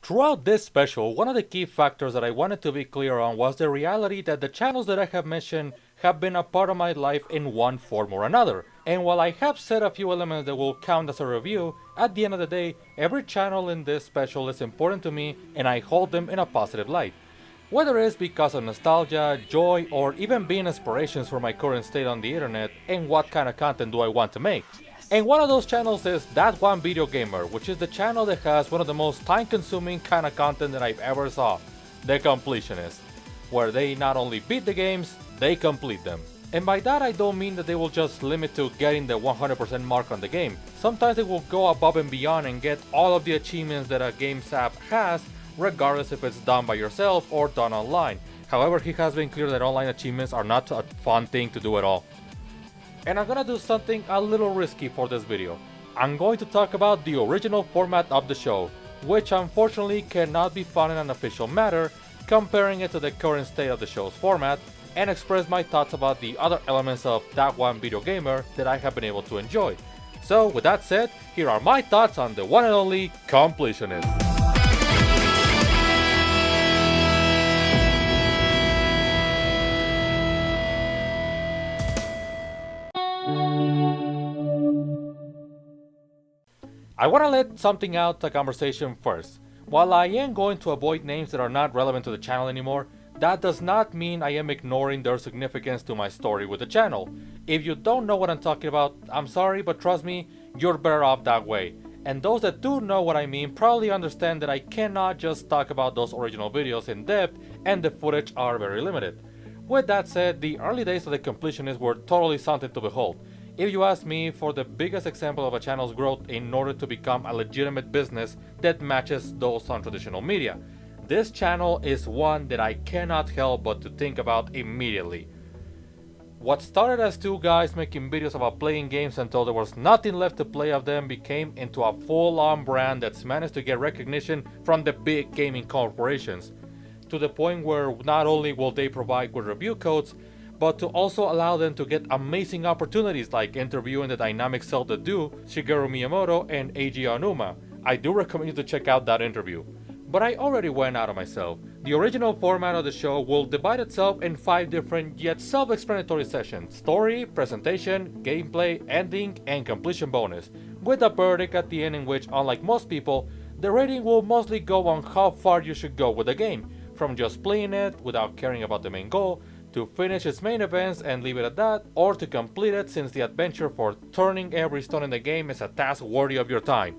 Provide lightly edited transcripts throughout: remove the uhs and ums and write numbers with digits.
Throughout this special, one of the key factors that I wanted to be clear on was the reality that the channels that I have mentioned have been a part of my life in one form or another. And while I have said a few elements that will count as a review, at the end of the day, every channel in this special is important to me and I hold them in a positive light. Whether it's because of nostalgia, joy, or even being inspirations for my current state on the internet and what kind of content do I want to make. And one of those channels is That One Video Gamer, which is the channel that has one of the most time-consuming kind of content that I've ever saw, the Completionist, where they not only beat the games, they complete them. And by that I don't mean that they will just limit to getting the 100% mark on the game. Sometimes they will go above and beyond and get all of the achievements that a games app has, regardless if it's done by yourself or done online. However, he has been clear that online achievements are not a fun thing to do at all. And I'm gonna do something a little risky for this video. I'm going to talk about the original format of the show, which unfortunately cannot be found in an official matter, comparing it to the current state of the show's format, and express my thoughts about the other elements of That One Video Gamer that I have been able to enjoy. So with that said, here are my thoughts on the one and only Completionist. I want to let something out the conversation first. While I am going to avoid names that are not relevant to the channel anymore, that does not mean I am ignoring their significance to my story with the channel. If you don't know what I'm talking about, I'm sorry, but trust me, you're better off that way. And those that do know what I mean probably understand that I cannot just talk about those original videos in depth and the footage are very limited. With that said, the early days of the Completionist were totally something to behold. If you ask me, for the biggest example of a channel's growth in order to become a legitimate business that matches those on traditional media. This channel is one that I cannot help but to think about immediately. What started as two guys making videos about playing games until there was nothing left to play of them became into a full-on brand that's managed to get recognition from the big gaming corporations, to the point where not only will they provide good review codes, but to also allow them to get amazing opportunities like interviewing the dynamic Zelda duo Shigeru Miyamoto and Eiji Aonuma. I do recommend you to check out that interview. But I already went out of myself. The original format of the show will divide itself in 5 different yet self-explanatory sessions: story, presentation, gameplay, ending, and completion bonus, with a verdict at the end in which, unlike most people, the rating will mostly go on how far you should go with the game, from just playing it without caring about the main goal, to finish its main events and leave it at that, or to complete it since the adventure for turning every stone in the game is a task worthy of your time.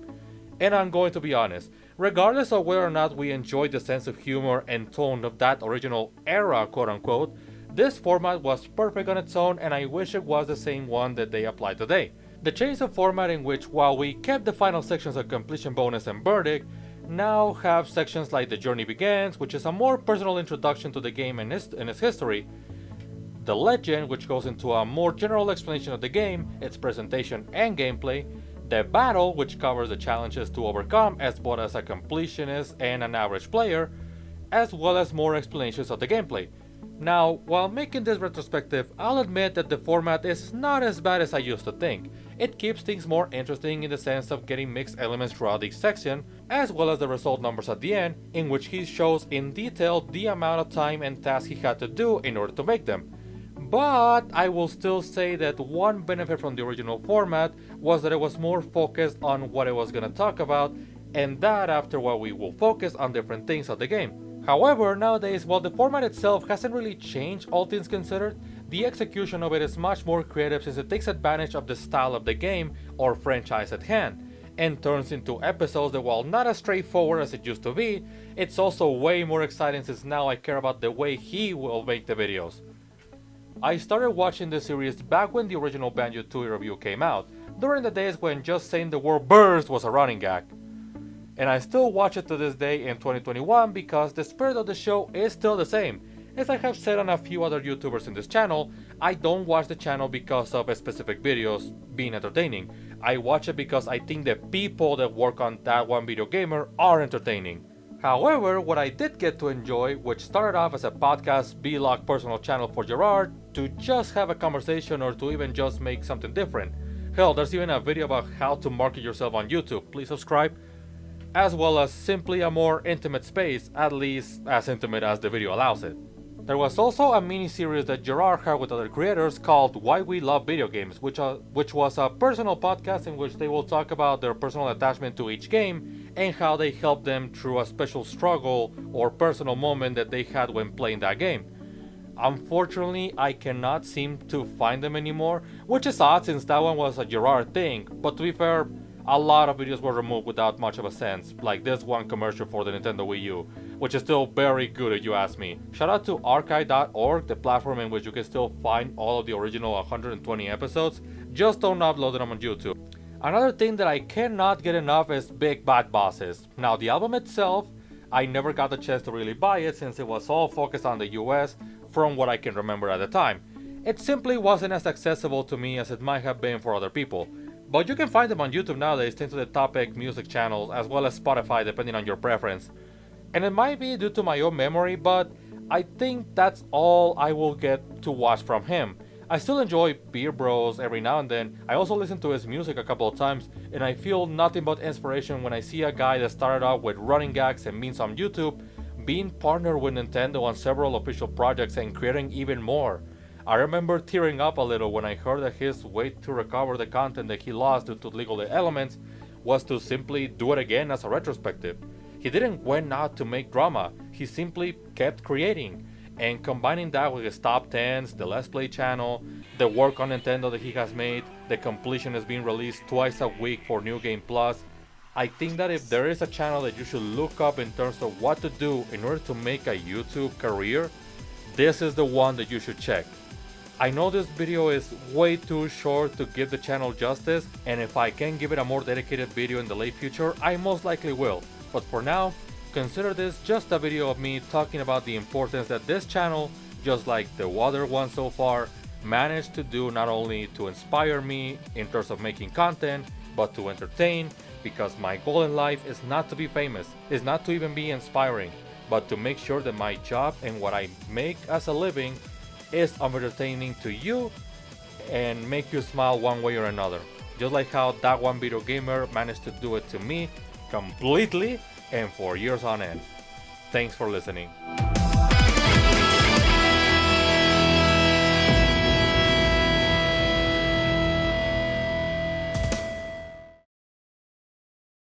And I'm going to be honest, regardless of whether or not we enjoyed the sense of humor and tone of that original era, quote unquote, this format was perfect on its own and I wish it was the same one that they apply today. The change of format in which, while we kept the final sections of completion bonus and verdict, now have sections like The Journey Begins, which is a more personal introduction to the game and its history, The Legend, which goes into a more general explanation of the game, its presentation and gameplay, The Battle, which covers the challenges to overcome as both as a completionist and an average player, as well as more explanations of the gameplay. Now, while making this retrospective, I'll admit that the format is not as bad as I used to think. It keeps things more interesting in the sense of getting mixed elements throughout each section, as well as the result numbers at the end, in which he shows in detail the amount of time and tasks he had to do in order to make them. But I will still say that one benefit from the original format was that it was more focused on what it was going to talk about, and that after a while we will focus on different things of the game. However, nowadays, while the format itself hasn't really changed all things considered, the execution of it is much more creative since it takes advantage of the style of the game or franchise at hand, and turns into episodes that, while not as straightforward as it used to be, it's also way more exciting since now I care about the way he will make the videos. I started watching this series back when the original Banjo-Tooie review came out, during the days when just saying the word burst was a running gag. And I still watch it to this day in 2021 because the spirit of the show is still the same. As I have said on a few other YouTubers in this channel, I don't watch the channel because of specific videos being entertaining. I watch it because I think the people that work on That One Video Gamer are entertaining. However, what I did get to enjoy, which started off as a podcast vlog personal channel for Gerard, to just have a conversation or to even just make something different. Hell, there's even a video about how to market yourself on YouTube, please subscribe. as well as simply a more intimate space, at least as intimate as the video allows it. There was also a mini-series that Gerard had with other creators called Why We Love Video Games, which was a personal podcast in which they will talk about their personal attachment to each game and how they helped them through a special struggle or personal moment that they had when playing that game. Unfortunately, I cannot seem to find them anymore, which is odd since that one was a Gerard thing, but to be fair, a lot of videos were removed without much of a sense, like this one commercial for the Nintendo Wii U, which is still very good if you ask me. Shout out to archive.org, the platform in which you can still find all of the original 120 episodes, just don't upload them on YouTube. Another thing that I cannot get enough is Big Bad Bosses. Now the album itself, I never got the chance to really buy it since it was all focused on the US from what I can remember at the time. It simply wasn't as accessible to me as it might have been for other people. But you can find them on YouTube nowadays thanks to the Topic music channels as well as Spotify depending on your preference. And it might be due to my own memory, but I think that's all I will get to watch from him. I still enjoy Beer Bros every now and then. I also listen to his music a couple of times, and I feel nothing but inspiration when I see a guy that started out with running gags and memes on YouTube, being partnered with Nintendo on several official projects and creating even more. I remember tearing up a little when I heard that his way to recover the content that he lost due to legal elements was to simply do it again as a retrospective. He didn't went out to make drama, he simply kept creating, and combining that with his top 10s, the Let's Play channel, the work on Nintendo that he has made, the Completionist being released twice a week for New Game Plus, I think that if there is a channel that you should look up in terms of what to do in order to make a YouTube career, this is the one that you should check. I know this video is way too short to give the channel justice, and if I can give it a more dedicated video in the late future, I most likely will. But for now, consider this just a video of me talking about the importance that this channel, just like the other one so far, managed to do not only to inspire me in terms of making content, but to entertain, because my goal in life is not to be famous, is not to even be inspiring, but to make sure that my job and what I make as a living is entertaining to you and make you smile one way or another. Just like how that one video gamer managed to do it to me completely and for years on end. Thanks for listening.